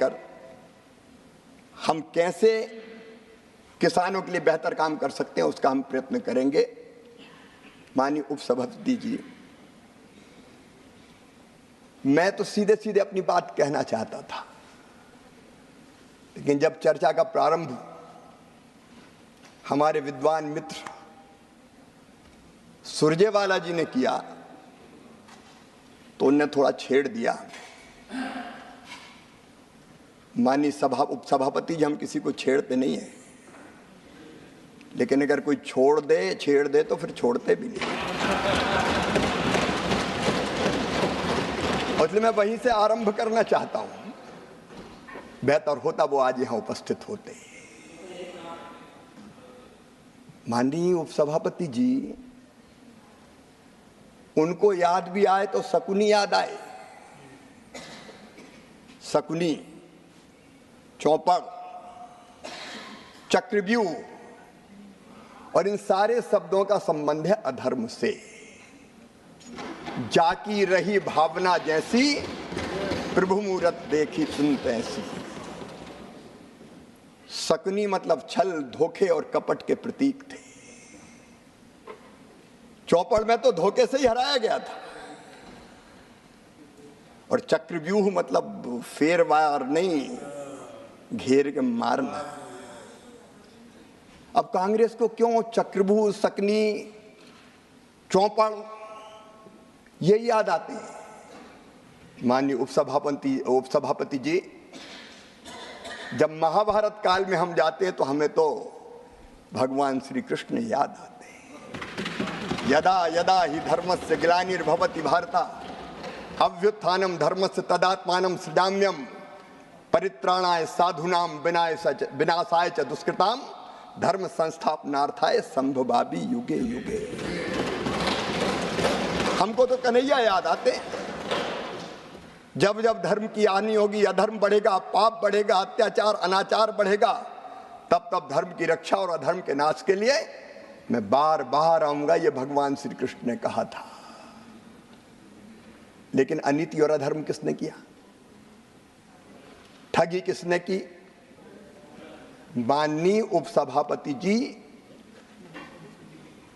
कर हम कैसे किसानों के लिए बेहतर काम कर सकते हैं, उसका हम प्रयत्न करेंगे। माननीय उपसभापति जी, मैं तो सीधे सीधे अपनी बात कहना चाहता था, लेकिन जब चर्चा का प्रारंभ हमारे विद्वान मित्र सुरजेवाला जी ने किया तो उनने थोड़ा छेड़ दिया। माननीय उपसभापति जी, हम किसी को छेड़ते नहीं है, लेकिन अगर कोई छेड़ दे तो फिर छोड़ते भी नहीं। इसलिए मैं वहीं से आरंभ करना चाहता हूं। बेहतर होता वो आज यहां उपस्थित होते। माननीय उपसभापति जी, उनको याद भी आए तो शकुनी याद आए। शकुनी, चौपड़, चक्रव्यूह, और इन सारे शब्दों का संबंध है अधर्म से। जाकी रही भावना जैसी, प्रभु मूरत देखी सुनत ऐसी। शकुनी मतलब छल, धोखे और कपट के प्रतीक थे। चौपड़ में तो धोखे से ही हराया गया था, और चक्रव्यूह मतलब फेरवार नहीं, घेर के मारना। अब कांग्रेस को क्यों चक्रव्यूह, शकुनी, चौपड़ ये याद आते हैं? माननीय उपसभापति जी, जब महाभारत काल में हम जाते हैं तो हमें तो भगवान श्री कृष्ण याद आते हैं। यदा यदा ही धर्मस्य ग्लानिर्भवति भारता, अभ्युत्थानम धर्मस्य तदात्मानं सृजाम्यहम्, परित्राणाय साधूनां विनाशाय च दुष्कृताम्, धर्म संस्थापनार्थाय संभवामि युगे युगे। हमको तो कन्हैया याद आते। जब जब धर्म की हानि होगी, अधर्म बढ़ेगा, पाप बढ़ेगा, अत्याचार अनाचार बढ़ेगा, तब तब धर्म की रक्षा और अधर्म के नाश के लिए मैं बार बार आऊंगा, ये भगवान श्री कृष्ण ने कहा था। लेकिन अनीति और अधर्म किसने किया? ठगी किसने की? माननीय उपसभापति जी,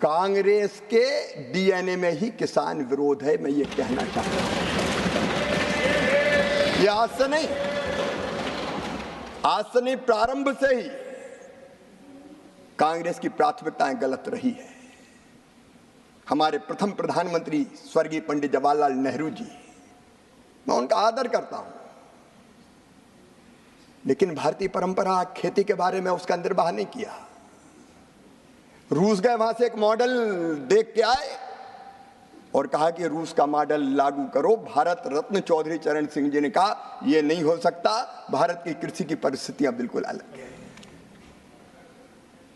कांग्रेस के डीएनए में ही किसान विरोध है, मैं ये कहना चाहता हूं। ये आज से नहीं, प्रारंभ से ही कांग्रेस की प्राथमिकताएं गलत रही है। हमारे प्रथम प्रधानमंत्री स्वर्गीय पंडित जवाहरलाल नेहरू जी, मैं उनका आदर करता हूं, लेकिन भारतीय परंपरा खेती के बारे में उसका निर्वाह नहीं किया। रूस गए, वहां से एक मॉडल देख के आए और कहा कि रूस का मॉडल लागू करो। भारत रत्न चौधरी चरण सिंह जी ने कहा यह नहीं हो सकता, भारत की कृषि की परिस्थितियां बिल्कुल अलग है।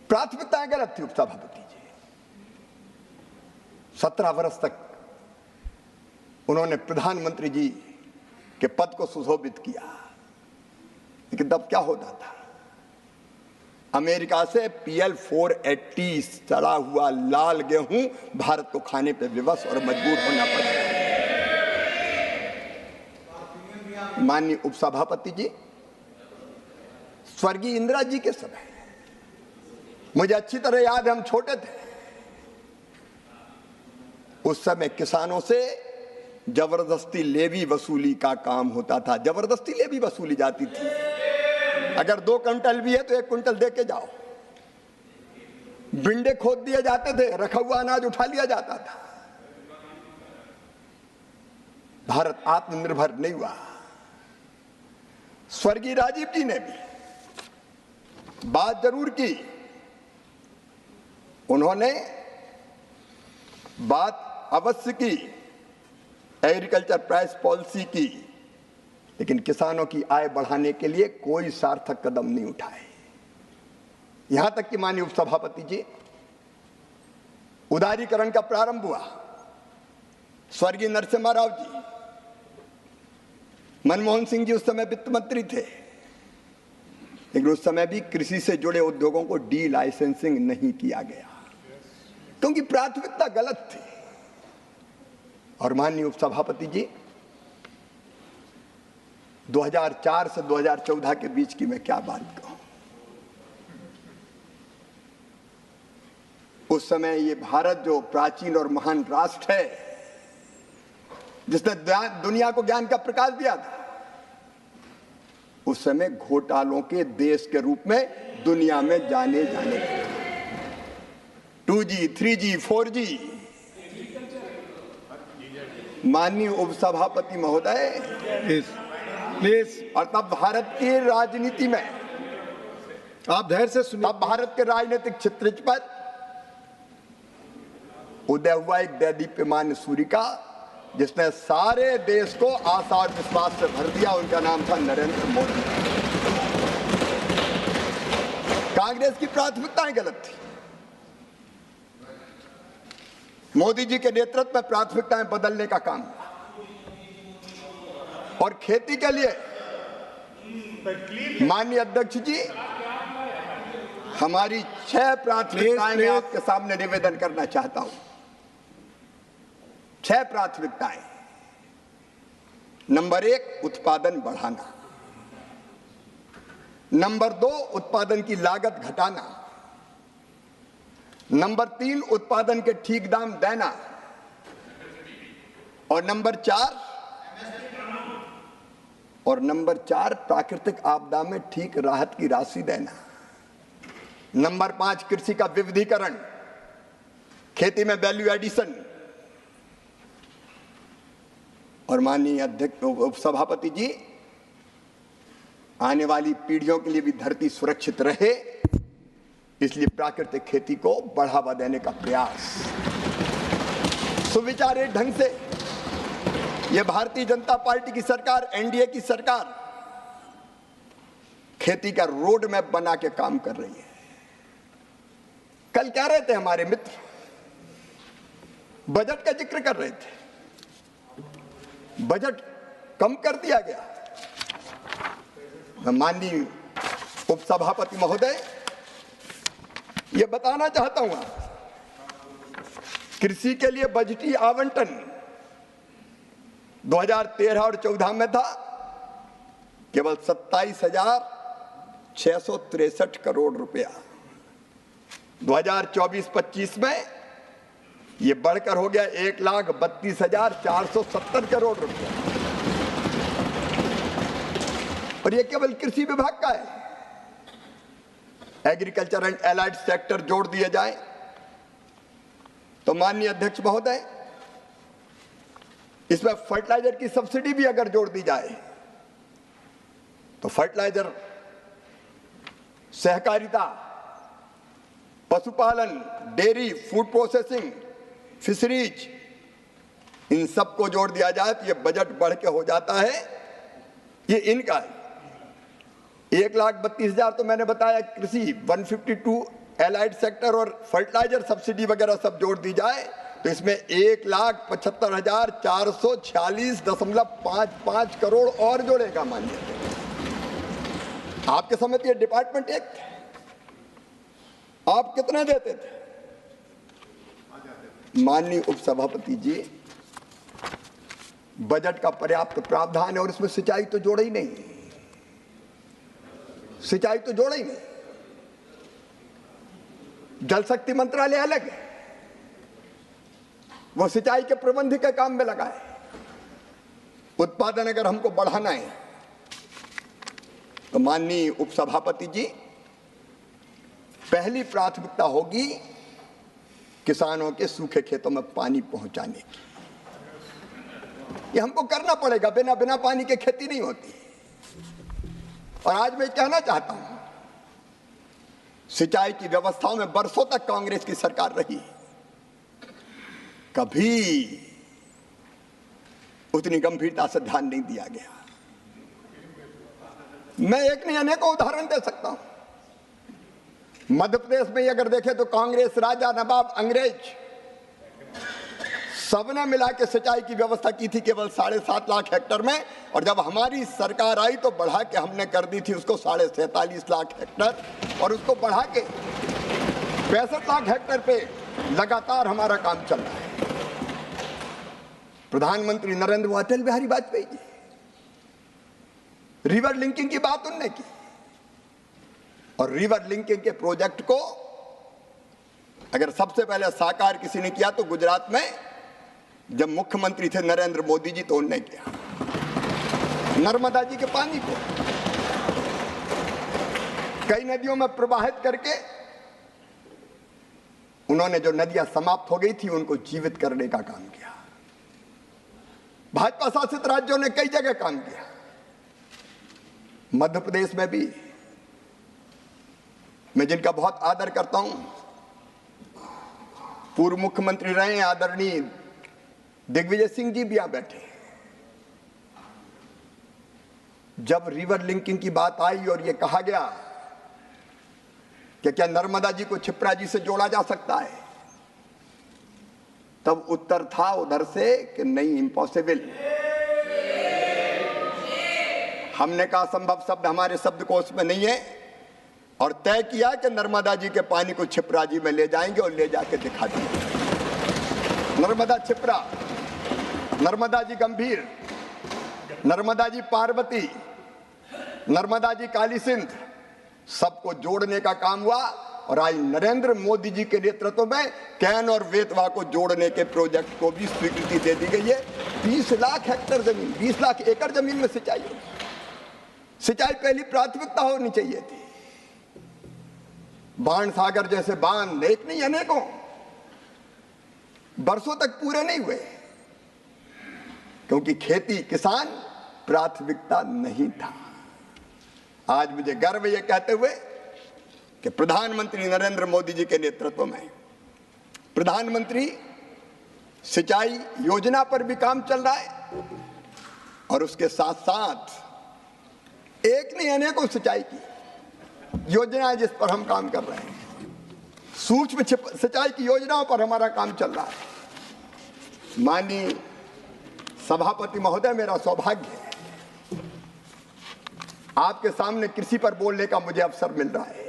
प्राथमिकताएं गलत थी उपसभापति जी। 17 वर्ष तक उन्होंने प्रधानमंत्री जी के पद को सुशोभित किया, लेकिन तब क्या होता था? अमेरिका से PL 480 सड़ा हुआ लाल गेहूं भारत को खाने पे विवश और मजबूर होना पड़ा। माननीय उपसभापति जी, स्वर्गीय इंदिरा जी के समय, मुझे अच्छी तरह याद है, हम छोटे थे, उस समय किसानों से जबरदस्ती लेवी वसूली का काम होता था। जबरदस्ती लेवी वसूली जाती थी। अगर 2 क्विंटल भी है तो 1 क्विंटल दे के जाओ। बिंडे खोद दिए जाते थे, रखा हुआ अनाज उठा लिया जाता था। भारत आत्मनिर्भर नहीं हुआ। स्वर्गीय राजीव जी ने भी बात जरूर की, उन्होंने बात अवश्य की एग्रीकल्चर प्राइस पॉलिसी की, लेकिन किसानों की आय बढ़ाने के लिए कोई सार्थक कदम नहीं उठाए। यहां तक कि माननीय उपसभापति जी, उदारीकरण का प्रारंभ हुआ। स्वर्गीय नरसिम्हा राव जी, मनमोहन सिंह जी उस समय वित्त मंत्री थे, लेकिन उस समय भी कृषि से जुड़े उद्योगों को डी लाइसेंसिंग नहीं किया गया, क्योंकि प्राथमिकता गलत थी। और माननीय उपसभापति जी, 2004 से 2014 के बीच की मैं क्या बात कहूं। उस समय ये भारत जो प्राचीन और महान राष्ट्र है, जिसने दुनिया को ज्ञान का प्रकाश दिया था, उस समय घोटालों के देश के रूप में दुनिया में जाने लगे। 2G, 3G, 4G। माननीय उपसभापति महोदय, प्लीज और तब भारत की राजनीति में, आप धैर्य से सुनिए। तब भारत के राजनीतिक चित्र पर उदय हुआ एक दैदीप्यमान सूर्य का, जिसने सारे देश को आशा और विश्वास से भर दिया। उनका नाम था नरेंद्र मोदी। कांग्रेस की प्राथमिकताएं गलत थी। मोदी जी के नेतृत्व में प्राथमिकताएं बदलने का काम हुआ और खेती के लिए माननीय अध्यक्ष जी, हमारी 6 प्राथमिकताएं मैं आपके सामने निवेदन करना चाहता हूं। 6 प्राथमिकताएं। नंबर 1, उत्पादन बढ़ाना। नंबर 2, उत्पादन की लागत घटाना। नंबर 3, उत्पादन के ठीक दाम देना। और नंबर 4, प्राकृतिक आपदा में ठीक राहत की राशि देना। नंबर 5, कृषि का विविधीकरण, खेती में वैल्यू एडिशन। और माननीय अध्यक्ष उपसभापति जी, आने वाली पीढ़ियों के लिए भी धरती सुरक्षित रहे, इसलिए प्राकृतिक खेती को बढ़ावा देने का प्रयास। सुविचारित ढंग से यह भारतीय जनता पार्टी की सरकार, एनडीए की सरकार, खेती का रोड मैप बना के काम कर रही है। कल कह रहे थे हमारे मित्र, बजट का जिक्र कर रहे थे, बजट कम कर दिया गया। मैं माननीय उपसभापति महोदय ये बताना चाहता हूं, कृषि के लिए बजटीय आवंटन 2013 और 14 में था केवल 27,663 करोड़ रुपया। 2024-25 में ये बढ़कर हो गया 1,32,470 करोड़ रुपया। और ये केवल कृषि विभाग का है। एग्रीकल्चर एंड एलाइड सेक्टर जोड़ दिए जाए तो माननीय अध्यक्ष महोदय, इसमें फर्टिलाइजर की सब्सिडी भी अगर जोड़ दी जाए तो फर्टिलाइजर, सहकारिता, पशुपालन, डेयरी, फूड प्रोसेसिंग, फिशरीज, इन सबको जोड़ दिया जाए तो ये बजट बढ़ के हो जाता है, ये इनका है 1,32,000। तो मैंने बताया कृषि, 152 एलाइड सेक्टर और फर्टिलाइजर सब्सिडी वगैरह सब जोड़ दी जाए तो इसमें 1,75,446.55 करोड़ और जोड़ेगा। मानिए आपके समय तो ये डिपार्टमेंट एक थे, आप कितने देते थे? माननीय उपसभापति जी, बजट का पर्याप्त प्रावधान है और इसमें सिंचाई तो जोड़ा ही नहीं, सिंचाई तो जोड़ा ही नहीं। जल शक्ति मंत्रालय अलग है, वो सिंचाई के प्रबंध के काम में लगा है। उत्पादन अगर हमको बढ़ाना है तो माननीय उपसभापति जी, पहली प्राथमिकता होगी किसानों के सूखे खेतों में पानी पहुंचाने की। ये हमको करना पड़ेगा, बिना पानी के खेती नहीं होती। और आज मैं कहना चाहता हूं, सिंचाई की व्यवस्थाओं में बरसों तक कांग्रेस की सरकार रही, कभी उतनी गंभीरता से ध्यान नहीं दिया गया। मैं एक नहीं अनेकों उदाहरण दे सकता हूं। मध्य प्रदेश में अगर देखें तो कांग्रेस, राजा, नवाब, अंग्रेज सबने मिला के सिंचाई की व्यवस्था की थी केवल 7.5 लाख हेक्टेयर में, और जब हमारी सरकार आई तो बढ़ा के हमने कर दी थी उसको 47.5 लाख हेक्टेयर, और उसको बढ़ा के 65 लाख हेक्टेयर पे लगातार हमारा काम चल रहा है। प्रधानमंत्री नरेंद्र मोदी, अटल बिहारी वाजपेयी जी, रिवर लिंकिंग की बात उनने की, और रिवर लिंकिंग के प्रोजेक्ट को अगर सबसे पहले साकार किसी ने किया तो गुजरात में जब मुख्यमंत्री थे नरेंद्र मोदी जी, तो उनने किया। नर्मदा जी के पानी को कई नदियों में प्रवाहित करके उन्होंने जो नदियां समाप्त हो गई थी उनको जीवित करने का काम किया। भाजपा शासित राज्यों ने कई जगह काम किया। मध्य प्रदेश में भी मैं जिनका बहुत आदर करता हूं, पूर्व मुख्यमंत्री रहे आदरणीय दिग्विजय सिंह जी भी यहां बैठे। जब रिवर लिंकिंग की बात आई और यह कहा गया कि क्या नर्मदा जी को क्षिप्रा जी से जोड़ा जा सकता है, तब उत्तर था उधर से कि नहीं, इम्पॉसिबल। हमने कहा संभव शब्द हमारे शब्दकोश में नहीं है, और तय किया कि नर्मदा जी के पानी को क्षिप्रा जी में ले जाएंगे और ले जाके दिखा देंगे। नर्मदा क्षिप्रा, नर्मदा जी गंभीर, नर्मदा जी पार्वती, नर्मदा जी काली सिंध, सबको जोड़ने का काम हुआ। और आज नरेंद्र मोदी जी के नेतृत्व में कैन और बेतवा को जोड़ने के प्रोजेक्ट को भी स्वीकृति दे दी गई है। 20 लाख हेक्टेयर जमीन, 20 लाख एकड़ जमीन में सिंचाई होगी। सिंचाई पहली प्राथमिकता होनी चाहिए थी। बाण सागर जैसे बांध एक नहीं अनेकों बरसों तक पूरे नहीं हुए, क्योंकि खेती किसान प्राथमिकता नहीं था। आज मुझे गर्व यह कहते हुए कि प्रधानमंत्री नरेंद्र मोदी जी के नेतृत्व में प्रधानमंत्री सिंचाई योजना पर भी काम चल रहा है, और उसके साथ साथ एक नहीं अनेकों सिंचाई की योजना है जिस पर हम काम कर रहे हैं। सूक्ष्म सिंचाई की योजनाओं पर हमारा काम चल रहा है। माननीय सभापति महोदय, मेरा सौभाग्य है आपके सामने कृषि पर बोलने का मुझे अवसर मिल रहा है।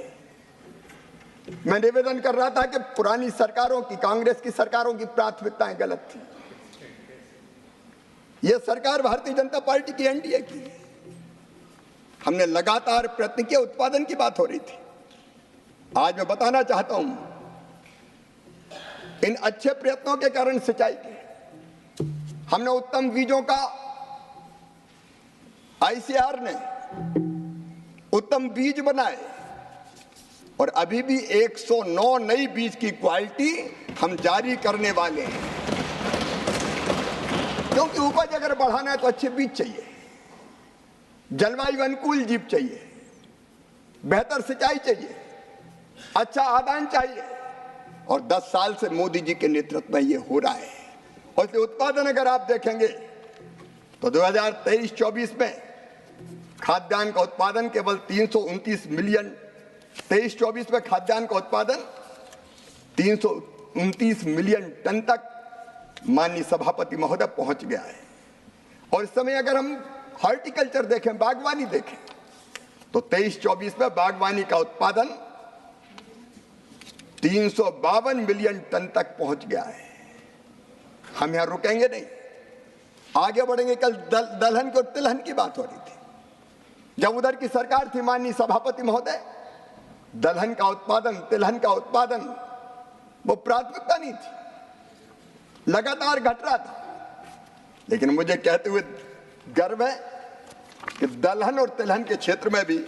मैं निवेदन कर रहा था कि पुरानी सरकारों की, कांग्रेस की सरकारों की प्राथमिकताएं गलत थी। यह सरकार भारतीय जनता पार्टी की, एनडीए की। हमने लगातार प्रयत्न किया, उत्पादन की बात हो रही थी। आज मैं बताना चाहता हूं, इन अच्छे प्रयत्नों के कारण सिंचाई के हमने उत्तम बीजों का, आईसीआर ने उत्तम बीज बनाए, और अभी भी 109 नई बीज की क्वालिटी हम जारी करने वाले हैं। क्योंकि उपज अगर बढ़ाना है तो अच्छे बीज चाहिए, जलवायु अनुकूल जीव चाहिए, बेहतर सिंचाई चाहिए, अच्छा आदान चाहिए, और 10 साल से मोदी जी के नेतृत्व में ये हो रहा है। और इसलिए उत्पादन अगर आप देखेंगे तो 2023-24 में खाद्यान्न का उत्पादन केवल 329 मिलियन, 23-24 में खाद्यान्न का उत्पादन 329 मिलियन टन तक माननीय सभापति महोदय पहुंच गया है। और इस समय अगर हम हॉर्टिकल्चर देखें, बागवानी देखें, तो 23-24 में बागवानी का उत्पादन 352 मिलियन टन तक पहुंच गया है। हम यहां रुकेंगे नहीं, आगे बढ़ेंगे। कल दलहन और तिलहन की बात हो रही थी। जब उधर की सरकार थी माननीय सभापति महोदय, दलहन का उत्पादन, तिलहन का उत्पादन वो प्राथमिकता नहीं थी, लगातार घट रहा था। लेकिन मुझे कहते हुए गर्व है कि दलहन और तिलहन के क्षेत्र में भी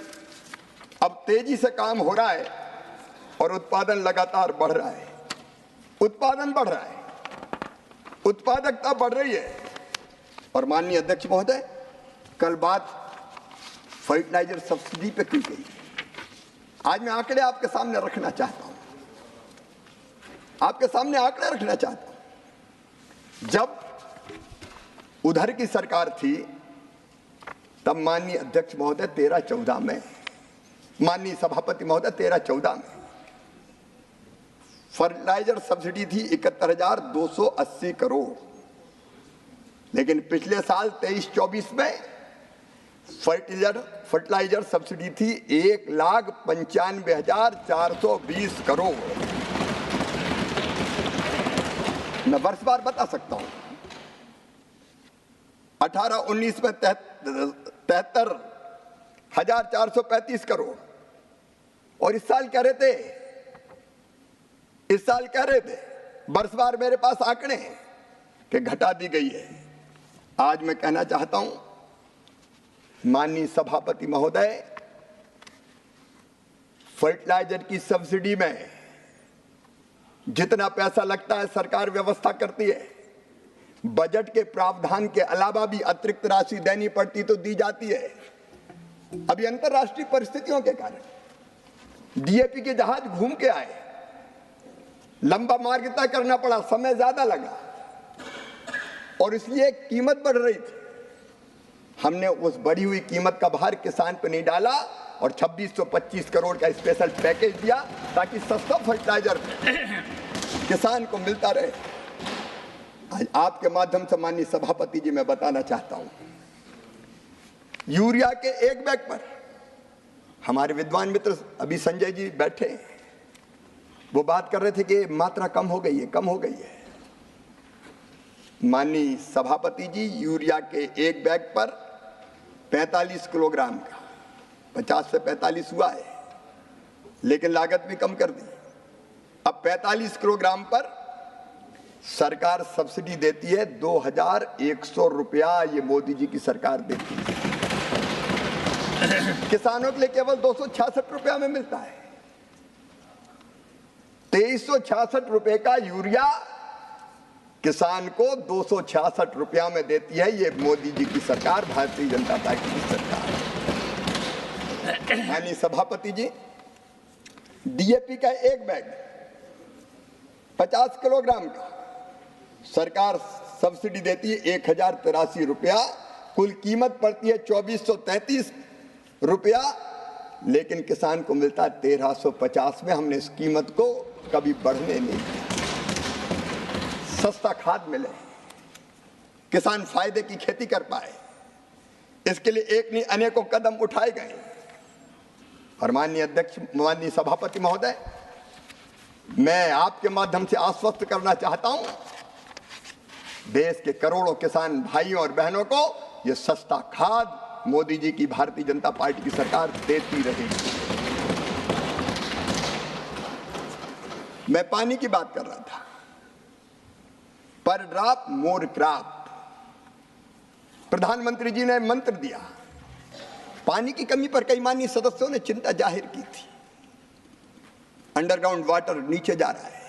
अब तेजी से काम हो रहा है और उत्पादन लगातार बढ़ रहा है। उत्पादन बढ़ रहा है, उत्पादकता बढ़ रही है। और माननीय अध्यक्ष महोदय, कल बात फर्टिलाइजर सब्सिडी पे की गई। आज मैं आंकड़े आपके सामने रखना चाहता हूं, आपके सामने आंकड़े रखना चाहता हूं। जब उधर की सरकार थी तब माननीय अध्यक्ष महोदय 13-14 में, माननीय सभापति महोदय 13-14 में फर्टिलाइजर सब्सिडी थी 71,280 करोड़। लेकिन पिछले साल 23-24 में फर्टिलाइजर सब्सिडी थी 1,95,420 करोड़। मैं वर्षवार बता सकता हूं। 18-19 में 73 1,435 करोड़, और इस साल कह रहे थे वर्षवार मेरे पास आंकड़े हैं कि घटा दी गई है। आज मैं कहना चाहता हूं माननीय सभापति महोदय, फर्टिलाइजर की सब्सिडी में जितना पैसा लगता है सरकार व्यवस्था करती है, बजट के प्रावधान के अलावा भी अतिरिक्त राशि देनी पड़ती तो दी जाती है। अभी अंतर्राष्ट्रीय परिस्थितियों के कारण डीएपी के जहाज घूम के आए, लंबा मार्ग तय करना पड़ा, समय ज्यादा लगा और इसलिए कीमत बढ़ रही थी। हमने उस बढ़ी हुई कीमत का भार किसान पर नहीं डाला और 2625 करोड़ का स्पेशल पैकेज दिया ताकि सस्ता फर्टिलाइजर किसान को मिलता रहे। आज आपके माध्यम से माननीय सभापति जी मैं बताना चाहता हूं, यूरिया के एक बैग पर हमारे विद्वान मित्र अभी संजय जी बैठे, वो बात कर रहे थे कि मात्रा कम हो गई है। माननीय सभापति जी, यूरिया के एक बैग पर 45 किलोग्राम का 50 से 45 हुआ है, लेकिन लागत भी कम कर दी। अब 45 किलोग्राम पर सरकार सब्सिडी देती है 2,100 रुपया, ये मोदी जी की सरकार देती है। किसानों के लिए केवल 266 रुपया में मिलता है। 2366 रुपए का यूरिया किसान को 266 रुपया में देती है ये मोदी जी की सरकार, भारतीय जनता पार्टी की सरकार। माननीय सभापति जी, डीएपी का एक बैग 50 किलोग्राम का सरकार सब्सिडी देती है 1,083 रुपया, कुल कीमत पड़ती है 2,433 रुपया, लेकिन किसान को मिलता है 1,350 में। हमने इस कीमत को कभी बढ़ने नहीं दिया। सस्ता खाद मिले, किसान फायदे की खेती कर पाए, इसके लिए एक नहीं अनेकों कदम उठाए गए। और माननीय अध्यक्ष, माननीय सभापति महोदय, मैं आपके माध्यम से आश्वस्त करना चाहता हूं, देश के करोड़ों किसान भाइयों और बहनों को यह सस्ता खाद मोदी जी की भारतीय जनता पार्टी की सरकार देती रहेगी। मैं पानी की बात कर रहा था, पर ड्रॉप मोर क्रॉप, प्रधानमंत्री जी ने मंत्र दिया। पानी की कमी पर कई माननीय सदस्यों ने चिंता जाहिर की थी। अंडरग्राउंड वाटर नीचे जा रहा है,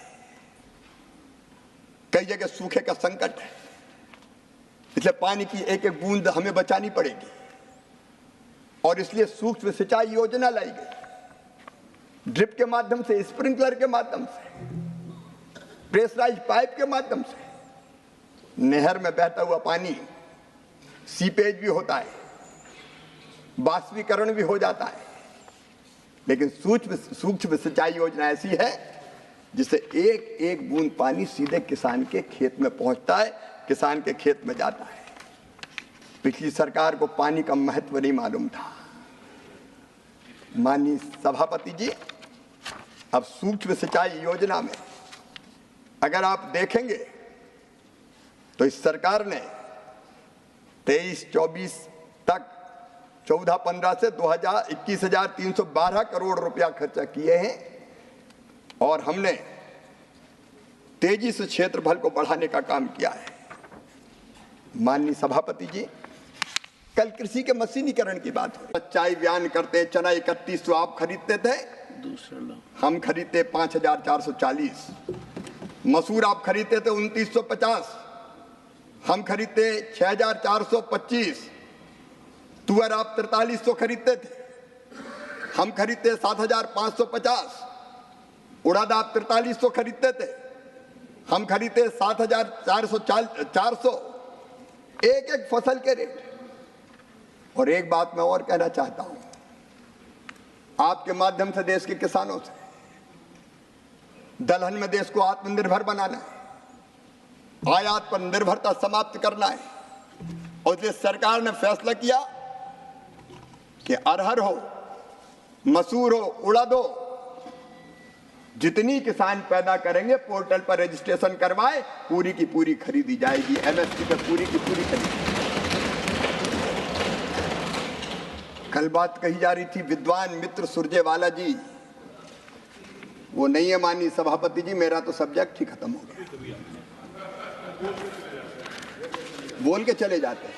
कई जगह सूखे का संकट है, इसलिए पानी की एक एक बूंद हमें बचानी पड़ेगी और इसलिए सूक्ष्म सिंचाई योजना लाई गई। ड्रिप के माध्यम से, स्प्रिंकलर के माध्यम से, प्रेशराइज पाइप के माध्यम से नहर में बहता हुआ पानी सीपेज भी होता है, बाष्पीकरण भी हो जाता है, लेकिन सूक्ष्म सिंचाई योजना ऐसी है जिससे एक एक बूंद पानी सीधे किसान के खेत में पहुंचता है, किसान के खेत में जाता है। पिछली सरकार को पानी का महत्व नहीं मालूम था। माननीय सभापति जी, अब सूक्ष्म सिंचाई योजना में अगर आप देखेंगे तो इस सरकार ने 23-24 तक 14-15 से 21,312 करोड़ रुपया खर्चा किए हैं और हमने तेजी से क्षेत्रफल को बढ़ाने का काम किया है। माननीय सभापति जी, कल कृषि के मशीनीकरण की बात हो, चाय बयान करते, चना 3100 आप खरीदते थे, हम खरीदते 5,440, मसूर आप खरीदते थे 2,950, हम खरीदते 6,425, तुअर आप 4,300 खरीदते थे, हम खरीदते 7,550, उड़द आप 4,300 खरीदते थे, हम खरीदते 7,400, एक एक फसल के रेट। और एक बात मैं और कहना चाहता हूं आपके माध्यम से देश के किसानों से, दलहन में देश को आत्मनिर्भर बनाना है, आयात पर निर्भरता समाप्त करना है और इसलिए सरकार ने फैसला किया कि अरहर हो, मसूर हो, उड़द हो, जितनी किसान पैदा करेंगे पोर्टल पर रजिस्ट्रेशन करवाए, पूरी की पूरी खरीदी जाएगी, एमएसपी पर पूरी की पूरी खरीदी। कल बात कही जा रही थी विद्वान मित्र सुरजेवाला जी, वो नहीं है माननीय सभापति जी, मेरा तो सब्जेक्ट ही खत्म हो गया, बोल के चले जाते हैं।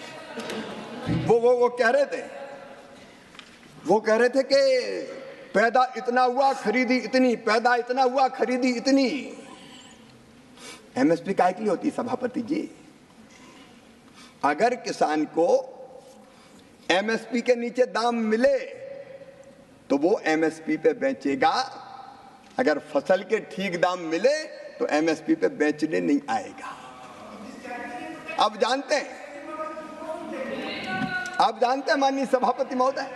वो कह रहे थे कि पैदा इतना हुआ खरीदी इतनी, पैदा इतना हुआ खरीदी इतनी। एमएसपी काय के लिए होती है सभापति जी? अगर किसान को एमएसपी के नीचे दाम मिले तो वो एमएसपी पे बेचेगा, अगर फसल के ठीक दाम मिले तो एमएसपी पे बेचने नहीं आएगा। आप जानते हैं माननीय सभापति महोदय,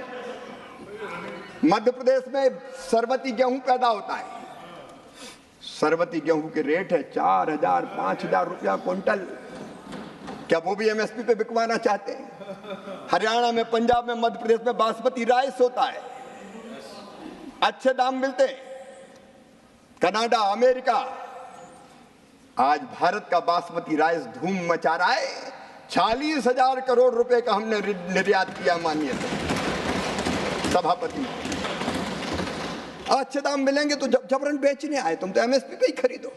मध्य प्रदेश में सरबती गेहूं पैदा होता है। सरबती गेहूं के रेट है 4,000 5,000 रुपया क्विंटल। क्या वो भी एमएसपी पे बिकवाना चाहते हैं? हरियाणा में, पंजाब में, मध्य प्रदेश में बासमती राइस होता है, अच्छे दाम मिलते हैं। कनाडा, अमेरिका, आज भारत का बासमती राइस धूम मचा रहा है। 40,000 करोड़ रुपए का हमने निर्यात किया माननीय सभापति। अच्छे दाम मिलेंगे तो जबरन बेचने आए, तुम तो एमएसपी पे ही खरीदो।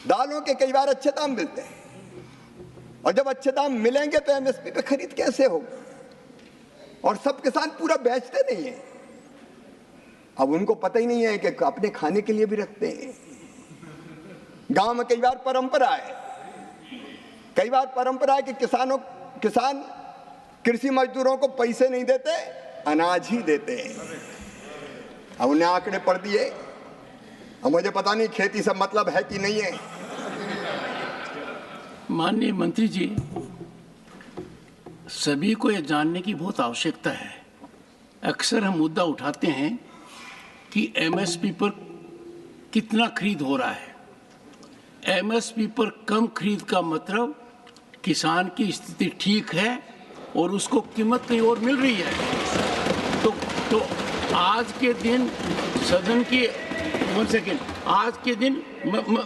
दालों के कई बार अच्छे दाम मिलते हैं, और जब अच्छे दाम मिलेंगे तो एमएसपी पे खरीद कैसे होगा? और सब किसान पूरा बेचते नहीं है। अब उनको पता ही नहीं है कि अपने खाने के लिए भी रखते हैं। गांव में कई बार परंपरा है कि किसान कृषि मजदूरों को पैसे नहीं देते, अनाज ही देते हैं। अब उन्हें आंकड़े पढ़ दिए, अब मुझे पता नहीं खेती से मतलब है कि नहीं है। माननीय मंत्री जी, सभी को यह जानने की बहुत आवश्यकता है। अक्सर हम मुद्दा उठाते हैं कि एमएसपी पर कितना खरीद हो रहा है। एमएसपी पर कम खरीद का मतलब किसान की स्थिति ठीक है और उसको कीमत कहीं और मिल रही है। तो आज के दिन सदन की आज के दिन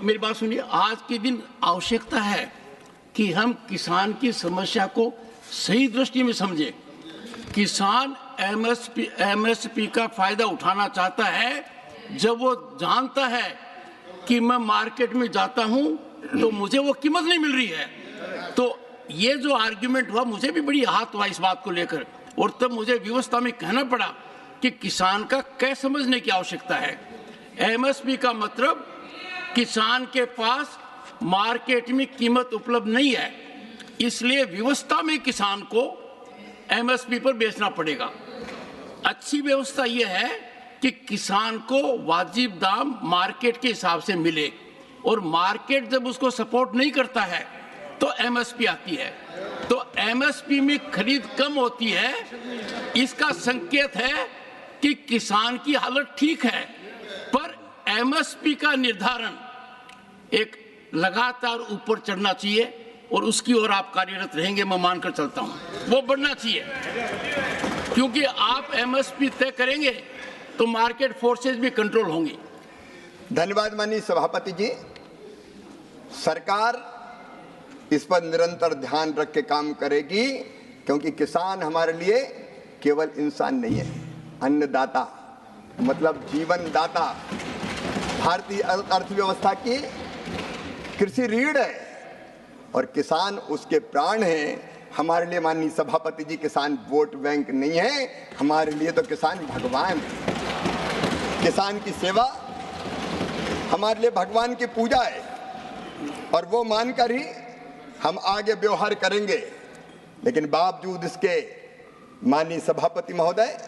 मेरी बात सुनिए, आज के दिन आवश्यकता है कि हम किसान की समस्या को सही दृष्टि में समझें। किसान एमएसपी का फायदा उठाना चाहता है जब वो जानता है कि मैं मार्केट में जाता हूं तो मुझे वो कीमत नहीं मिल रही है। तो ये जो आर्ग्यूमेंट हुआ, मुझे भी बड़ी आहत हुआ इस बात को लेकर, और तब मुझे व्यवस्था में कहना पड़ा कि किसान का कैसे समझने की आवश्यकता है। एमएसपी का मतलब किसान के पास मार्केट में कीमत उपलब्ध नहीं है, इसलिए व्यवस्था में किसान को एमएसपी पर बेचना पड़ेगा। अच्छी व्यवस्था यह है कि किसान को वाजिब दाम मार्केट के हिसाब से मिले, और मार्केट जब उसको सपोर्ट नहीं करता है तो एमएसपी आती है। तो एमएसपी में खरीद कम होती है, इसका संकेत है कि किसान की हालत ठीक है। पर एमएसपी का निर्धारण एक लगातार ऊपर चढ़ना चाहिए, और उसकी ओर आप कार्यरत रहेंगे, मैं मानकर चलता हूं। वो बढ़ना चाहिए, क्योंकि आप एमएसपी तय करेंगे तो मार्केट फोर्सेस भी कंट्रोल होंगी। धन्यवाद माननीय सभापति जी। सरकार इस पर निरंतर ध्यान रख के काम करेगी, क्योंकि किसान हमारे लिए केवल इंसान नहीं है, अन्नदाता मतलब जीवन दाता। भारतीय अर्थव्यवस्था की कृषि रीढ़ है और किसान उसके प्राण हैं। हमारे लिए माननीय सभापति जी किसान वोट बैंक नहीं है, हमारे लिए तो किसान भगवान है। किसान की सेवा हमारे लिए भगवान की पूजा है, और वो मानकर ही हम आगे व्यवहार करेंगे। लेकिन बावजूद इसके माननीय सभापति महोदय,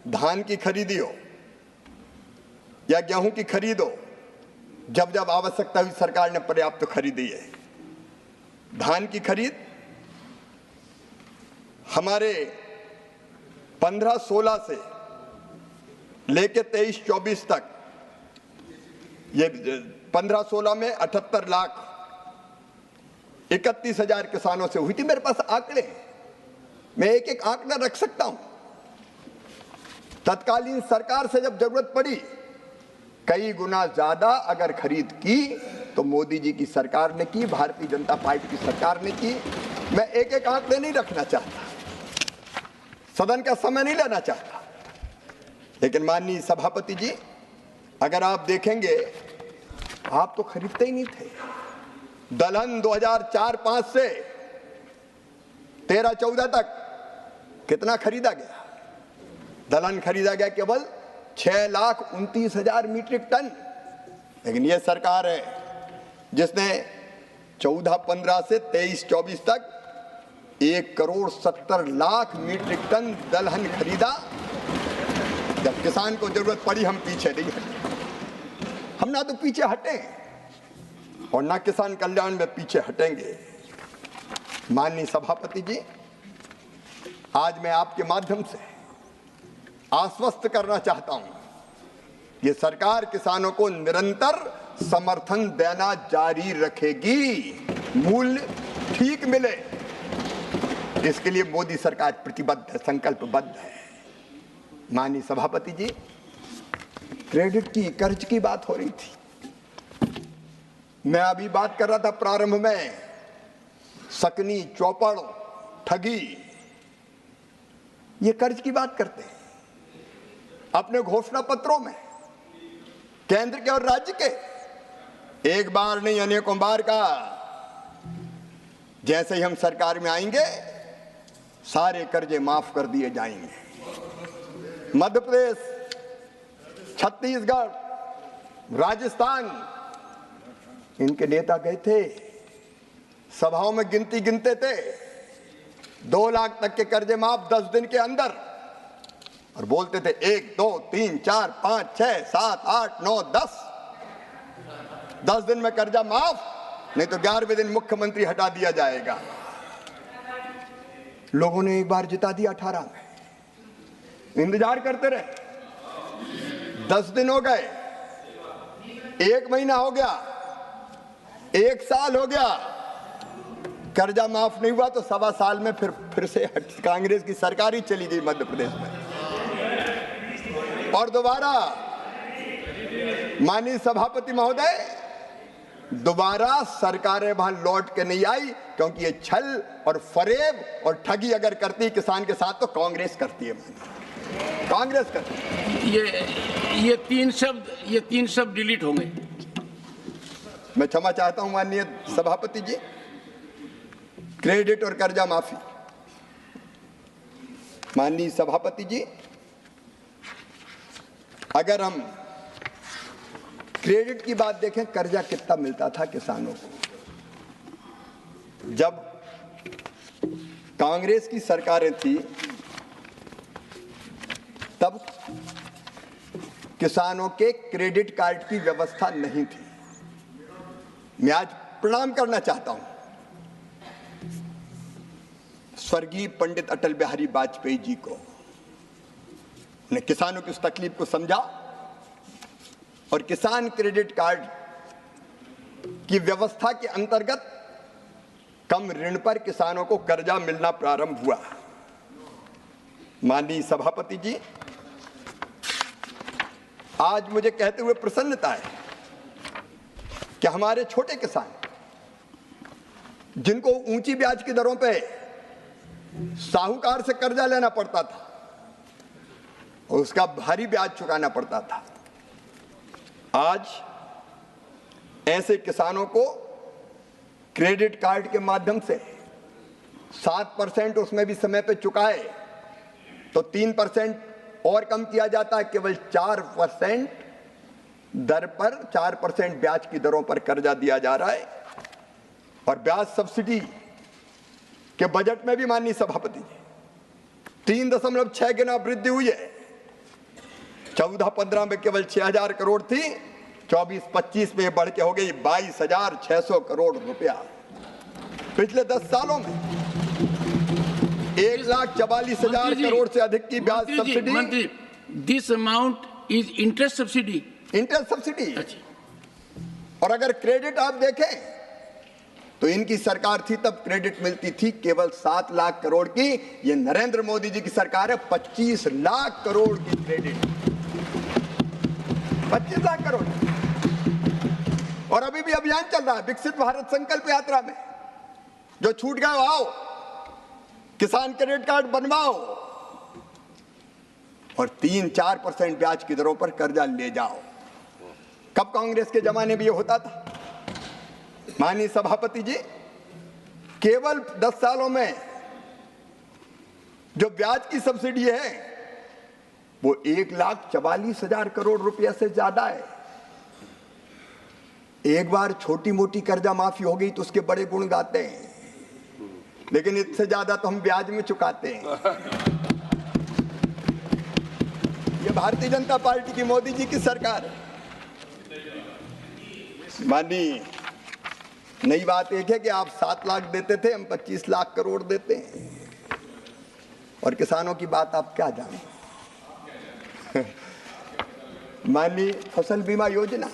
धान की खरीदी हो या गेहूं की खरीद हो, जब जब आवश्यकता हुई सरकार ने पर्याप्त खरीदी है। धान की खरीद हमारे 15-16 से लेके 23-24 तक, ये 15-16 में 78 लाख 31,000 किसानों से हुई थी। मेरे पास आंकड़े हैं, मैं एक एक आंकड़ा रख सकता हूं। तत्कालीन सरकार से जब जरूरत पड़ी, कई गुना ज्यादा अगर खरीद की तो मोदी जी की सरकार ने की, भारतीय जनता पार्टी की सरकार ने की। मैं एक एक आंकड़े नहीं रखना चाहता, सदन का समय नहीं लेना चाहता, लेकिन माननीय सभापति जी, अगर आप देखेंगे, आप तो खरीदते ही नहीं थे। दलहन 2004-05 से 13-14 तक कितना खरीदा गया? दलहन खरीदा गया केवल 6,29,000 मीट्रिक टन। लेकिन यह सरकार है जिसने 14-15 से 23-24 तक 1,70,00,000 मीट्रिक टन दलहन खरीदा। जब किसान को जरूरत पड़ी, हम पीछे नहीं हटे। हम ना तो पीछे हटे और ना किसान कल्याण में पीछे हटेंगे। माननीय सभापति जी, आज मैं आपके माध्यम से आश्वस्त करना चाहता हूं, ये सरकार किसानों को निरंतर समर्थन देना जारी रखेगी। मूल्य ठीक मिले, इसके लिए मोदी सरकार प्रतिबद्ध है, संकल्पबद्ध है। माननीय सभापति जी, क्रेडिट की, कर्ज की बात हो रही थी। मैं अभी बात कर रहा था प्रारंभ में, सकनी, चौपड़, ठगी, ये कर्ज की बात करते हैं अपने घोषणा पत्रों में, केंद्र के और राज्य के। एक बार नहीं, अनेकों बार का। जैसे ही हम सरकार में आएंगे, सारे कर्जे माफ कर दिए जाएंगे। मध्य प्रदेश, छत्तीसगढ़, राजस्थान, इनके नेता गए थे, सभाओं में गिनती गिनते थे, 2 लाख तक के कर्जे माफ 10 दिन के अंदर, और बोलते थे 1, 2, 3, 4, 5, 6, 7, 8, 9, 10 दिन में कर्जा माफ, नहीं तो 11वें दिन मुख्यमंत्री हटा दिया जाएगा। लोगों ने एक बार जिता दिया 18 में, इंतजार करते रहे। 10 दिन हो गए, 1 महीना हो गया, 1 साल हो गया, कर्जा माफ नहीं हुआ। तो 1.25 साल में फिर से कांग्रेस की सरकार ही चली गई मध्य प्रदेश में, और दोबारा माननीय सभापति महोदय, दोबारा सरकारें वहां लौट के नहीं आई, क्योंकि ये छल और फरेब और ठगी अगर करती है किसान के साथ, तो कांग्रेस करती है, कांग्रेस करती है। ये तीन शब्द डिलीट होंगे। मैं क्षमा चाहता हूं माननीय सभापति जी। क्रेडिट और कर्जा माफी, माननीय सभापति जी, अगर हम क्रेडिट की बात देखें, कर्जा कितना मिलता था किसानों को? जब कांग्रेस की सरकारें थी, तब किसानों के क्रेडिट कार्ड की व्यवस्था नहीं थी। मैं आज प्रणाम करना चाहता हूं स्वर्गीय पंडित अटल बिहारी वाजपेयी जी को। उन्हें किसानों की उस तकलीफ को समझा और किसान क्रेडिट कार्ड की व्यवस्था के अंतर्गत कम ऋण पर किसानों को कर्जा मिलना प्रारंभ हुआ। माननीय सभापति जी, आज मुझे कहते हुए प्रसन्नता है कि हमारे छोटे किसान, जिनको ऊंची ब्याज की दरों पे साहूकार से कर्जा लेना पड़ता था और उसका भारी ब्याज चुकाना पड़ता था, आज ऐसे किसानों को क्रेडिट कार्ड के माध्यम से 7% उसमें भी समय पे चुकाए तो 3% और कम किया जाता है, केवल 4% दर पर 4% ब्याज की दरों पर कर्जा दिया जा रहा है। और ब्याज सब्सिडी के बजट में भी माननीय सभापति जी 3.6 गुना वृद्धि हुई है। 14-15 में केवल 6,000 करोड़ थी, 24-25 में बढ़ के हो गई 22,600 करोड़ रुपया। पिछले 10 सालों में 1,44,000 करोड़ से अधिक की ब्याज सब्सिडी। मंत्री, this amount is interest subsidy. Interest subsidy. और अगर क्रेडिट आप देखें तो इनकी सरकार थी तब क्रेडिट मिलती थी केवल 7 लाख करोड़ की। ये नरेंद्र मोदी जी की सरकार है, 25 लाख करोड़ की क्रेडिट, 25 लाख करोड़। और अभी भी अभियान चल रहा है विकसित भारत संकल्प यात्रा में, जो छूट गए आओ, किसान क्रेडिट कार्ड बनवाओ, और 3-4% ब्याज की दरों पर कर्जा ले जाओ। कब कांग्रेस के जमाने में ये होता था? माननीय सभापति जी, केवल 10 सालों में जो ब्याज की सब्सिडी है वो 1,44,000 करोड़ रुपया से ज्यादा है। एक बार छोटी मोटी कर्जा माफी हो गई तो उसके बड़े गुण गाते हैं, लेकिन इससे ज्यादा तो हम ब्याज में चुकाते हैं। ये भारतीय जनता पार्टी की, मोदी जी की सरकार है। माननीय, नई बात एक है कि आप 7 लाख देते थे, हम 25 लाख करोड़ देते हैं। और किसानों की बात आप क्या जाने। माननीय फसल बीमा योजना,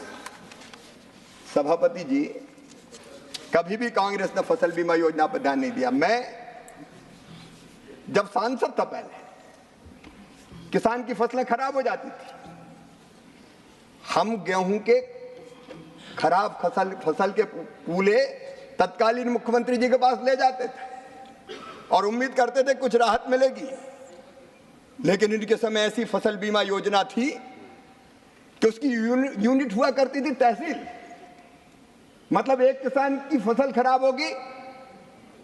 सभापति जी, कभी भी कांग्रेस ने फसल बीमा योजना पर ध्यान नहीं दिया। मैं जब सांसद था पहले, किसान की फसलें खराब हो जाती थी, हम गेहूं के खराब फसल के पूले तत्कालीन मुख्यमंत्री जी के पास ले जाते थे और उम्मीद करते थे कुछ राहत मिलेगी। लेकिन इनके समय ऐसी फसल बीमा योजना थी कि उसकी यूनिट हुआ करती थी तहसील। मतलब एक किसान की फसल खराब होगी,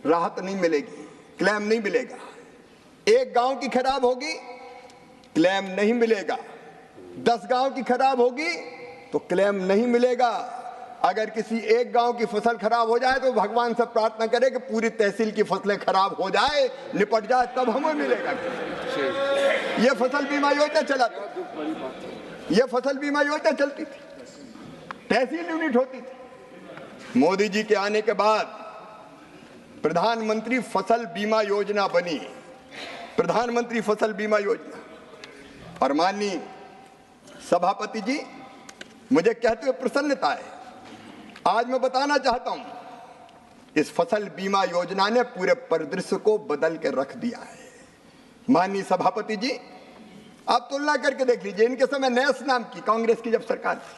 राहत नहीं मिलेगी, क्लेम नहीं मिलेगा। एक गांव की खराब होगी, क्लेम नहीं मिलेगा। 10 गांव की खराब होगी तो क्लेम नहीं मिलेगा। अगर किसी एक गांव की फसल खराब हो जाए तो भगवान से प्रार्थना करे कि पूरी तहसील की फसलें खराब हो जाए, निपट जाए, तब हमें मिलेगा। ये फसल बीमा योजना चला था, ये फसल बीमा योजना चलती थी, तहसील यूनिट होती थी। मोदी जी के आने के बाद प्रधानमंत्री फसल बीमा योजना बनी, प्रधानमंत्री फसल बीमा योजना। और माननीय सभापति जी, मुझे कहते हुए प्रसन्नता है, आज मैं बताना चाहता हूं, इस फसल बीमा योजना ने पूरे परिदृश्य को बदल के रख दिया है। माननीय सभापति जी, आप तुलना करके देख लीजिए, इनके समय नैस नाम की कांग्रेस की जब सरकार थी,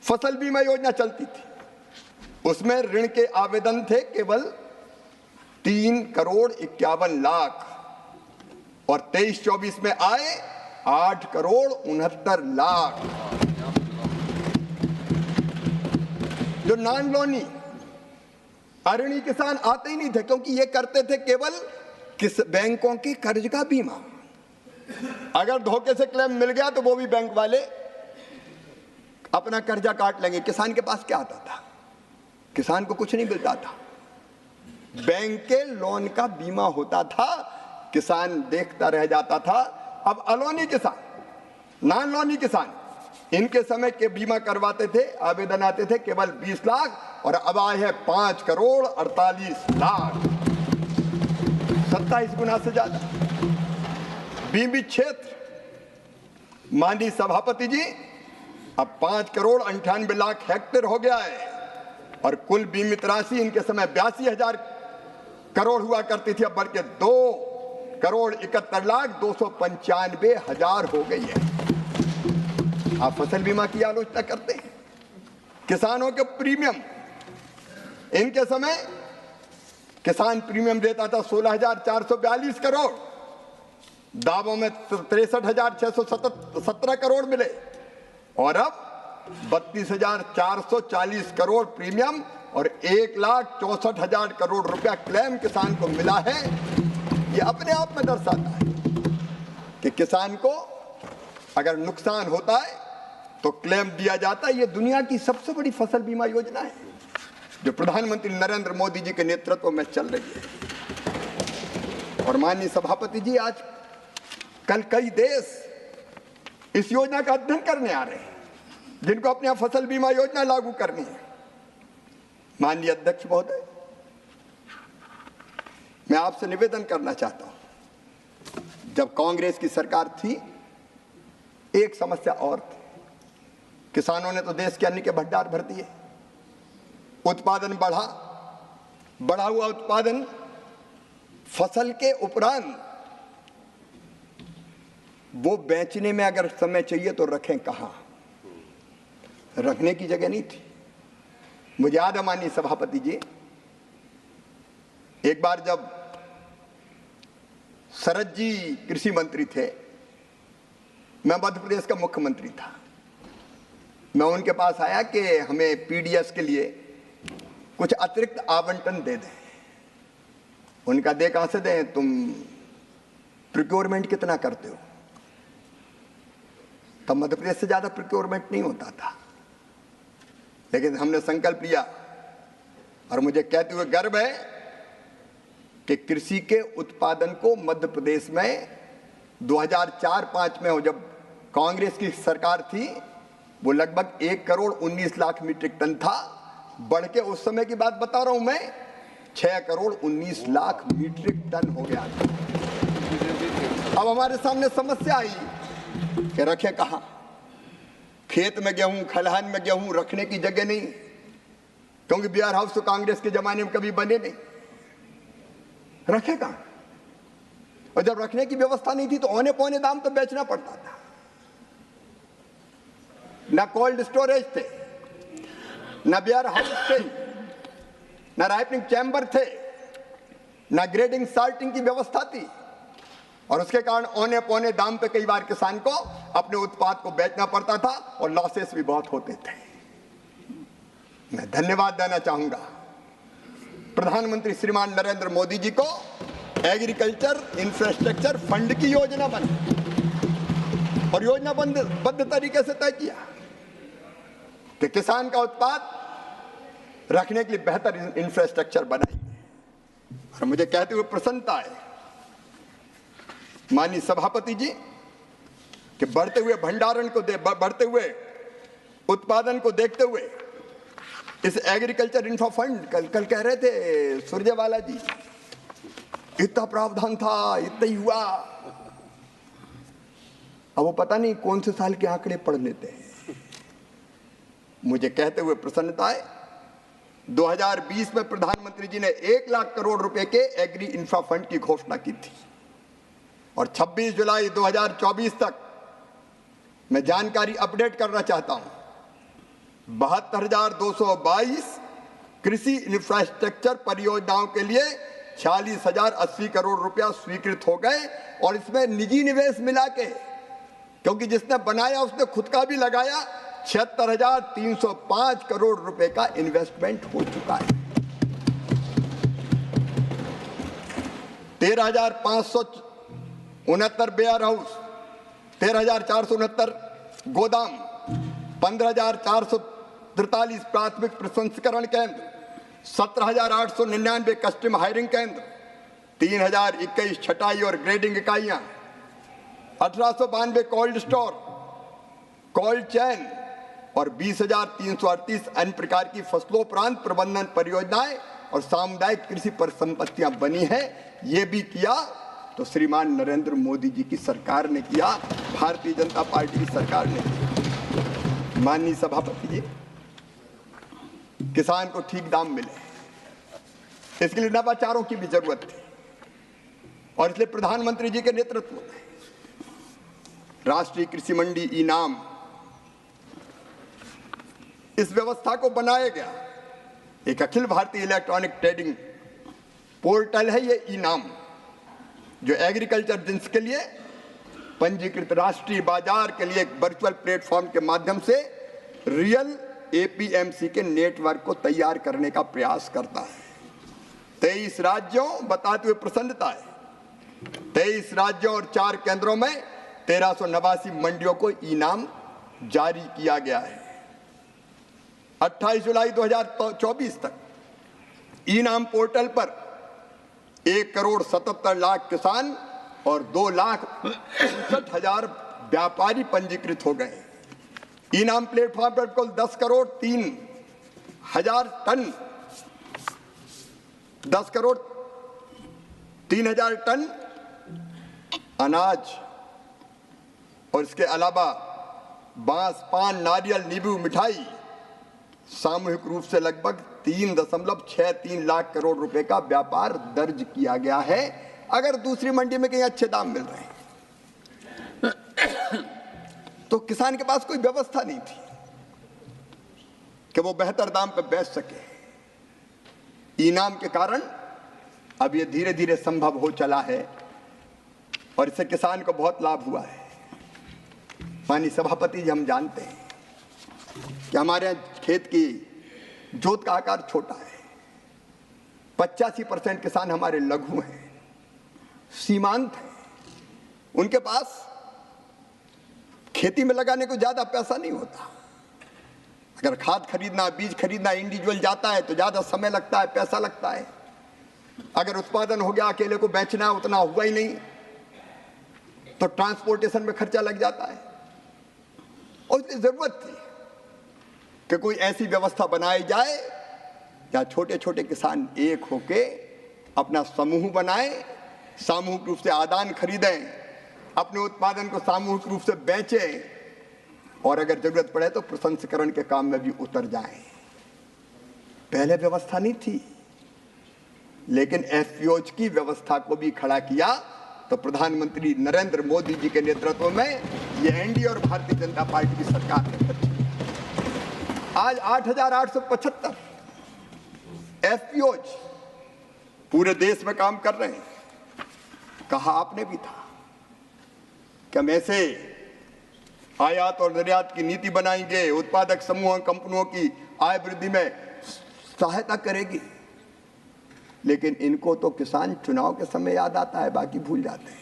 फसल बीमा योजना चलती थी, उसमें ऋण के आवेदन थे केवल 3,51,00,000 और 23-24 में आए 8,69,00,000। जो नॉन लोनी अऋणी किसान आते ही नहीं थे, क्योंकि ये करते थे केवल किस बैंकों के कर्ज का बीमा। अगर धोखे से क्लेम मिल गया तो वो भी बैंक वाले अपना कर्जा काट लेंगे। किसान के पास क्या आता था? किसान को कुछ नहीं मिलता था, बैंक के लोन का बीमा होता था, किसान देखता रह जाता था। अब अलोनी किसान, नॉन लोनी किसान, इनके समय के बीमा करवाते थे, आवेदन आते थे केवल 20 लाख और अब आए हैं 5,48,00,000, 27 गुना से ज्यादा। बीमित क्षेत्र, माननीय सभापति जी, अब 5,98,00,000 हेक्टेयर हो गया है और कुल बीमित राशि इनके समय 82,000 करोड़ हुआ करती थी, अब बढ़ के 2,71,295,000 हो गई है। आप फसल बीमा की आलोचना करते हैं। किसानों के प्रीमियम, इनके समय किसान प्रीमियम देता था 16,442 करोड़, दावों में 63,617 करोड़ मिले और अब 32,440 करोड़ प्रीमियम और 1,64,000 करोड़ रुपया क्लेम किसान को मिला है। ये अपने आप में दर्शाता है कि किसान को अगर नुकसान होता है तो क्लेम दिया जाता है। ये दुनिया की सबसे बड़ी फसल बीमा योजना है जो प्रधानमंत्री नरेंद्र मोदी जी के नेतृत्व में चल रही है। और माननीय सभापति जी, आज कल कई देश इस योजना का अध्ययन करने आ रहे हैं, जिनको अपने यहाँ फसल बीमा योजना लागू करनी है। माननीय अध्यक्ष महोदय, मैं आपसे निवेदन करना चाहता हूं, जब कांग्रेस की सरकार थी एक समस्या और थी, किसानों ने तो देश के अन्न के भंडार भर दिए, उत्पादन बढ़ा, बढ़ा हुआ उत्पादन फसल के उपरांत वो बेचने में अगर समय चाहिए तो रखें कहां? रखने की जगह नहीं थी। मुझे याद है माननीय सभापति जी, एक बार जब शरद जी कृषि मंत्री थे मैं मध्य प्रदेश का मुख्यमंत्री था। मैं उनके पास आया कि हमें पीडीएस के लिए कुछ अतिरिक्त आवंटन दे दें। उनका दे कहां से दें, तुम प्रोक्योरमेंट कितना करते हो? तब मध्य प्रदेश से ज्यादा प्रोक्योरमेंट नहीं होता था, लेकिन हमने संकल्प लिया और मुझे कहते हुए गर्व है कि कृषि के उत्पादन को मध्य प्रदेश में 2004-05 में, जब कांग्रेस की सरकार थी, वो लगभग 1,19,00,000 मीट्रिक टन था। बढ़ के उस समय की बात बता रहा हूं मैं, 6,19,00,000 मीट्रिक टन हो गया। अब हमारे सामने समस्या आई कि रखें कहां? खेत में गेहूं, खलिहान में गेहूं रखने की जगह नहीं, क्योंकि वेयर हाउस तो कांग्रेस के जमाने में कभी बने नहीं। रखे कहां? और जब रखने की व्यवस्था नहीं थी तो औने पौने दाम तो बेचना पड़ता था। ना कोल्ड स्टोरेज थे, ना वेयर हाउस थे, ना राइपनिंग चैम्बर थे, ना ग्रेडिंग सॉर्टिंग की व्यवस्था थी, और उसके कारण औने पौने दाम पे कई बार किसान को अपने उत्पाद को बेचना पड़ता था और लॉसेस भी बहुत होते थे। मैं धन्यवाद देना चाहूंगा प्रधानमंत्री श्रीमान नरेंद्र मोदी जी को। एग्रीकल्चर इंफ्रास्ट्रक्चर फंड की योजना बनी और योजनाबद्ध तरीके से तय किया कि किसान का उत्पाद रखने के लिए बेहतर इंफ्रास्ट्रक्चर बनाएंगे। और मुझे कहते हुए प्रसन्नता है माननीय सभापति जी कि बढ़ते हुए भंडारण को बढ़ते हुए उत्पादन को देखते हुए इस एग्रीकल्चर इंफ्रा फंड, कल कह रहे थे सुरजेवाला जी, इतना प्रावधान था, इतना ही हुआ। अब वो पता नहीं कौन से साल के आंकड़े पढ़ लेते हैं। मुझे कहते हुए प्रसन्नता है 2020 में प्रधानमंत्री जी ने 1,00,000 करोड़ रुपए के एग्री इंफ्रा फंड की घोषणा की थी और 26 जुलाई 2024 तक मैं जानकारी अपडेट करना चाहता हूं, 72,222 कृषि इंफ्रास्ट्रक्चर परियोजनाओं के लिए 46,080 करोड़ रुपया स्वीकृत हो गए। और इसमें निजी निवेश मिला के, क्योंकि जिसने बनाया उसने खुद का भी लगाया, 76,305 करोड़ रुपए का इन्वेस्टमेंट हो चुका है। 13,569 वेयर हाउस, 13,469 गोदाम, 15,443 प्राथमिक प्रसंस्करण केंद्र, 17,899 कस्टम हायरिंग केंद्र, 3,021 छटाई और ग्रेडिंग इकाइयां, 1,892 कोल्ड स्टोर, कोल्ड चैन और 20,338 अन्य प्रकार की फसलोपरांत प्रबंधन परियोजनाएं और सामुदायिक कृषि परिसंपत्तियां बनी हैं। ये भी किया तो श्रीमान नरेंद्र मोदी जी की सरकार ने किया, भारतीय जनता पार्टी की सरकार ने किया। माननीय सभापति जी, किसान को ठीक दाम मिले, इसके लिए नवाचारों की भी जरूरत थी और इसलिए प्रधानमंत्री जी के नेतृत्व में राष्ट्रीय कृषि मंडी इनाम, इस व्यवस्था को बनाया गया। एक Akhil Bharatiya electronic trading portal है ये इनाम, जो एग्रीकल्चर जिन्स के लिए पंजीकृत राष्ट्रीय बाजार के लिए एक वर्चुअल प्लेटफॉर्म के माध्यम से रियल एपीएमसी के नेटवर्क को तैयार करने का प्रयास करता है। 23 राज्यों, बताते हुए प्रसन्नता है, 23 राज्यों और 4 केंद्रों में 1389 मंडियों को इनाम जारी किया गया है। 28 जुलाई 2024 तक इनाम पोर्टल पर 1,77,00,000 किसान और 2,65,000 व्यापारी पंजीकृत हो गए। इनाम प्लेटफॉर्म पर कुल 10,03,000 टन 10,03,000 टन अनाज और इसके अलावा बांस, पान, नारियल, नींबू, मिठाई सामूहिक रूप से लगभग 3.63 लाख करोड़ रुपए का व्यापार दर्ज किया गया है। अगर दूसरी मंडी में कहीं अच्छे दाम मिल रहे हैं तो किसान के पास कोई व्यवस्था नहीं थी कि वो बेहतर दाम पर बेच सके। इनाम के कारण अब ये धीरे धीरे संभव हो चला है और इससे किसान को बहुत लाभ हुआ है। माननीय सभापति जी, हम जानते हैं कि हमारे यहाँ खेत की जोत का आकार छोटा है। 85% किसान हमारे लघु हैं, सीमांत हैं। उनके पास खेती में लगाने को ज्यादा पैसा नहीं होता। अगर खाद खरीदना, बीज खरीदना इंडिविजुअल जाता है तो ज्यादा समय लगता है, पैसा लगता है। अगर उत्पादन हो गया, अकेले को बेचना उतना हुआ ही नहीं, तो ट्रांसपोर्टेशन में खर्चा लग जाता है। और इसलिए जरूरत थी कि कोई ऐसी व्यवस्था बनाई जाए जहाँ छोटे छोटे किसान एक होके अपना समूह बनाएं, सामूहिक रूप से आदान खरीदें, अपने उत्पादन को सामूहिक रूप से बेचें और अगर जरूरत पड़े तो प्रसंस्करण के काम में भी उतर जाएं। पहले व्यवस्था नहीं थी, लेकिन एफपीओज की व्यवस्था को भी खड़ा किया तो प्रधानमंत्री नरेंद्र मोदी जी के नेतृत्व में ये एनडीए और भारतीय जनता पार्टी की सरकार ने की। आज 8,875 एफपीओज पूरे देश में काम कर रहे हैं। कहा आपने भी था कि हम ऐसे आयात और निर्यात की नीति बनाएंगे, उत्पादक समूह कंपनियों की आय वृद्धि में सहायता करेगी। लेकिन इनको तो किसान चुनाव के समय याद आता है, बाकी भूल जाते हैं।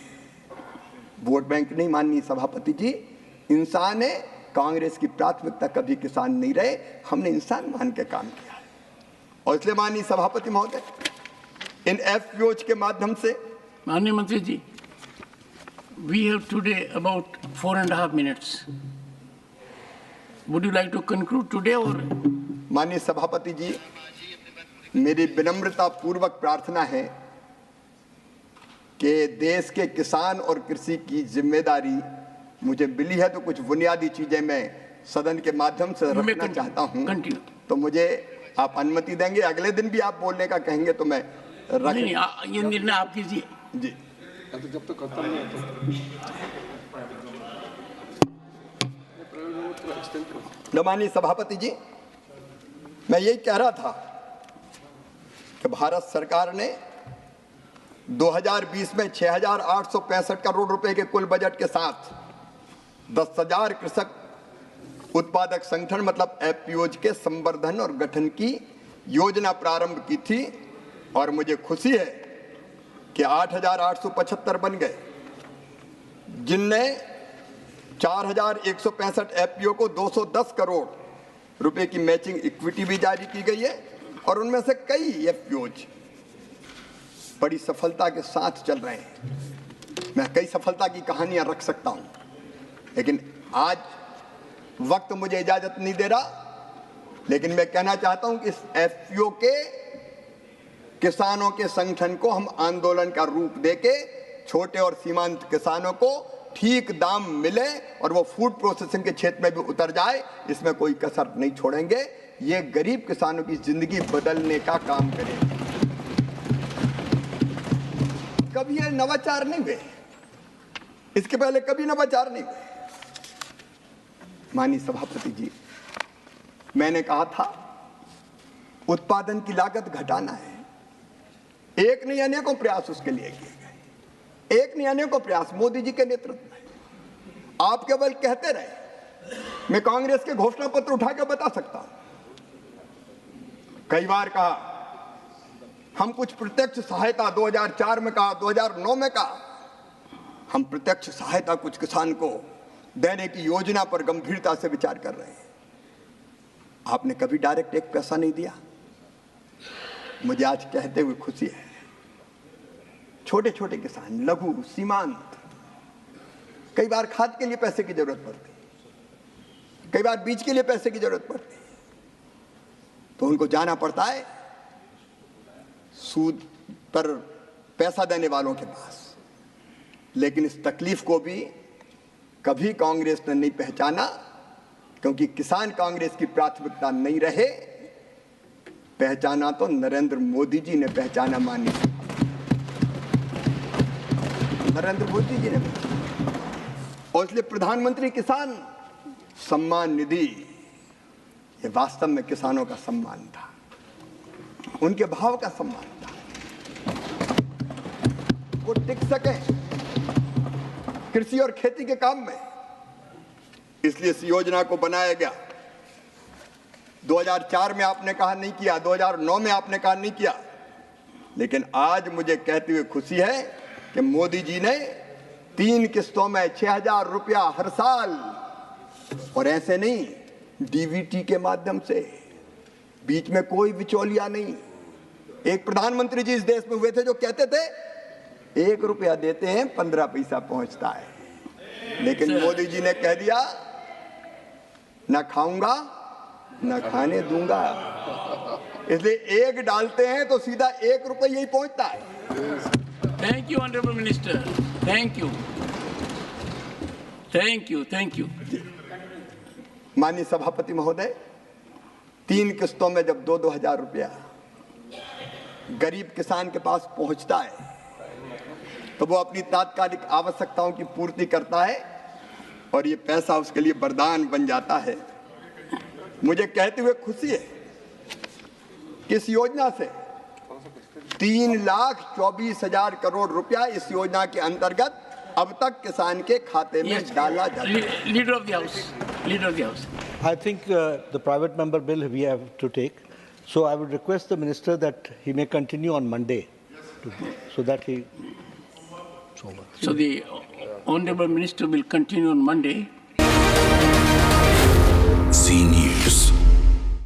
वोट बैंक नहीं माननीय सभापति जी, इंसान है। कांग्रेस की प्राथमिकता कभी किसान नहीं रहे, हमने इंसान मान के काम किया है। और इसलिए माननीय सभापति महोदय, इन एफपीओज के माध्यम से माननीय मंत्री जी, we have today about 4.5 minutes. Would you like to conclude today or? माननीय सभापति जी, मेरी विनम्रता पूर्वक प्रार्थना है कि देश के किसान और कृषि की जिम्मेदारी मुझे मिली है, तो कुछ बुनियादी चीजें मैं सदन के माध्यम से रखना चाहता हूं। तो मुझे आप अनुमति देंगे? अगले दिन भी आप बोलने का कहेंगे तो मैं रख नहीं, ये निर्णय आप कीजिए जी। जब तक खत्म नहीं होता। माननीय सभापति जी, मैं यही कह रहा था कि भारत सरकार ने 2020 में 6,865 करोड़ रुपए के कुल बजट के साथ 10,000 कृषक उत्पादक संगठन मतलब एफपीओज के संवर्धन और गठन की योजना प्रारंभ की थी। और मुझे खुशी है कि 8,875 बन गए, जिनने 4,165 एफपीओ को 210 करोड़ रुपए की मैचिंग इक्विटी भी जारी की गई है। और उनमें से कई एफपीओज बड़ी सफलता के साथ चल रहे हैं। मैं कई सफलता की कहानियां रख सकता हूं, लेकिन आज वक्त मुझे इजाजत नहीं दे रहा। लेकिन मैं कहना चाहता हूं कि इस एफपीओ के किसानों के संगठन को हम आंदोलन का रूप देके छोटे और सीमांत किसानों को ठीक दाम मिले और वो फूड प्रोसेसिंग के क्षेत्र में भी उतर जाए, इसमें कोई कसर नहीं छोड़ेंगे। ये गरीब किसानों की जिंदगी बदलने का काम करेंगे। कभी ये नवाचार नहीं हुए, इसके पहले कभी नवाचार नहीं हुए। माननीय सभापति जी, मैंने कहा था उत्पादन की लागत घटाना है। एक नहीं अनेकों प्रयास उसके लिए किए गए, एक नहीं अनेकों प्रयास मोदी जी के नेतृत्व में। आप केवल कहते रहे, मैं कांग्रेस के घोषणा पत्र उठा के बता सकता हूं। कई बार कहा हम कुछ प्रत्यक्ष सहायता 2004 में कहा, 2009 में कहा हम प्रत्यक्ष सहायता कुछ किसान को देने की योजना पर गंभीरता से विचार कर रहे हैं। आपने कभी डायरेक्ट एक पैसा नहीं दिया। मुझे आज कहते हुए खुशी है, छोटे छोटे किसान, लघु सीमांत, कई बार खाद के लिए पैसे की जरूरत पड़ती, कई बार बीज के लिए पैसे की जरूरत पड़ती, तो उनको जाना पड़ता है सूद पर पैसा देने वालों के पास। लेकिन इस तकलीफ को भी कभी कांग्रेस ने नहीं पहचाना, क्योंकि किसान कांग्रेस की प्राथमिकता नहीं रहे। पहचाना तो नरेंद्र मोदी जी ने पहचाना, मानिए नरेंद्र मोदी जी ने पहचाना। और इसलिए प्रधानमंत्री किसान सम्मान निधि ये वास्तव में किसानों का सम्मान था, उनके भाव का सम्मान था। वो टिक सके कृषि और खेती के काम में, इसलिए इस योजना को बनाया गया। 2004 में आपने कहा नहीं किया, 2009 में आपने कहा नहीं किया, लेकिन आज मुझे कहते हुए खुशी है कि मोदी जी ने 3 किस्तों में 6,000 रुपया हर साल, और ऐसे नहीं, डीबीटी के माध्यम से, बीच में कोई बिचौलिया नहीं। एक प्रधानमंत्री जी इस देश में हुए थे जो कहते थे 1 रुपया देते हैं 15 पैसा पहुंचता है, लेकिन मोदी जी ने कह दिया ना खाऊंगा ना खाने दूंगा। इसलिए एक डालते हैं तो सीधा 1 रुपया ही पहुंचता है। Thank you honourable minister, thank you, thank you, thank you. माननीय सभापति महोदय, 3 किस्तों में जब 2-2 हजार रुपया गरीब किसान के पास पहुंचता है तो वो अपनी तात्कालिक आवश्यकताओं की पूर्ति करता है और ये पैसा उसके लिए वरदान बन जाता है। मुझे कहते हुए खुशी है कि इस योजना से 3,24,000 करोड़ रुपया इस योजना के अंतर्गत अब तक किसान के खाते में डाला जाता है। Leader of the house, leader of the house. I think the private member bill we have to take. So I would request the minister that he may continue on Monday, so that he. So the honorable minister will continue on Monday. Senior